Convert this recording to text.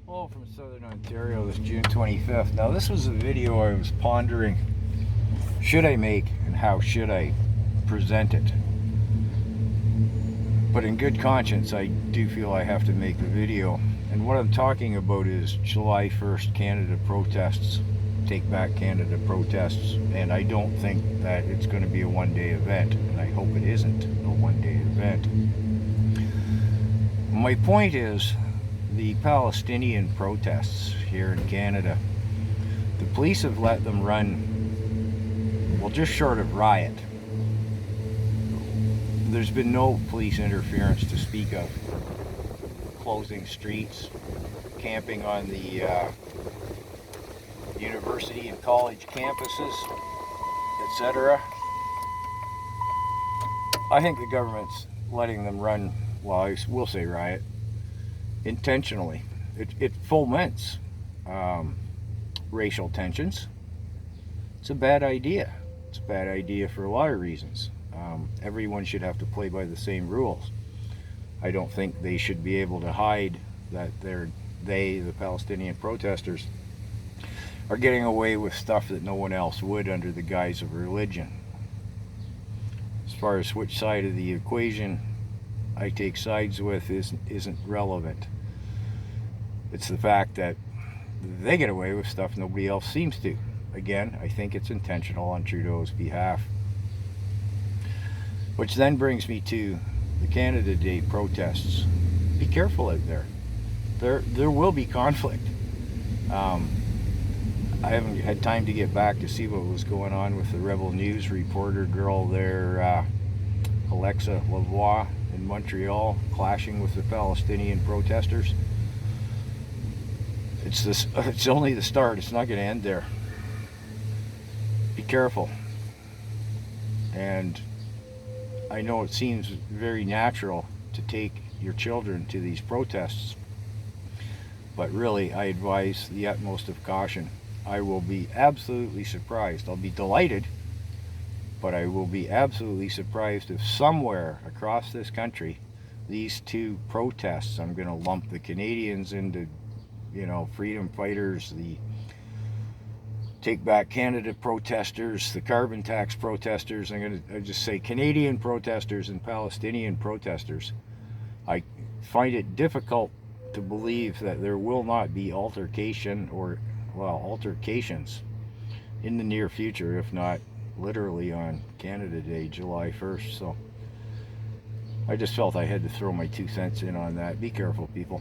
Hello from Southern Ontario, this June 25th. Now this was a video I was pondering, should I make and how should I present it? But in good conscience, I do feel I have to make the video. And what I'm talking about is July 1st Canada protests, Take Back Canada protests. And I don't think that it's going to be a one-day event, and I hope it isn't a one-day event. My point is, the Palestinian protests here in Canada, the police have let them run, well, just short of riot. There's been no police interference to speak of. Closing streets, camping on the university and college campuses, etc. I think the government's letting them run, well, I will say riot, intentionally. It foments racial tensions. It's a bad idea. It's a bad idea for a lot of reasons. Everyone should have to play by the same rules. I don't think they should be able to hide that the Palestinian protesters, are getting away with stuff that no one else would under the guise of religion. As far as which side of the equation I take sides with isn't relevant. It's the fact that they get away with stuff nobody else seems to. Again, I think it's intentional on Trudeau's behalf. Which then brings me to the Canada Day protests. Be careful out there. There will be conflict. I haven't had time to get back to see what was going on with the Rebel News reporter girl there, Alexa Lavoie in Montreal, clashing with the Palestinian protesters. It's only the start. It's not going to end there. Be careful. And I know it seems very natural to take your children to these protests, but really I advise the utmost of caution. I will be absolutely surprised. I'll be delighted, but I will be absolutely surprised if somewhere across this country, these two protests, I'm going to lump the Canadians into, freedom fighters, the Take Back Canada protesters, the carbon tax protesters. I'm going to just say Canadian protesters and Palestinian protesters. I find it difficult to believe that there will not be altercations in the near future, if not literally on Canada Day, July 1st. So I just felt I had to throw my 2 cents in on that. Be careful, people.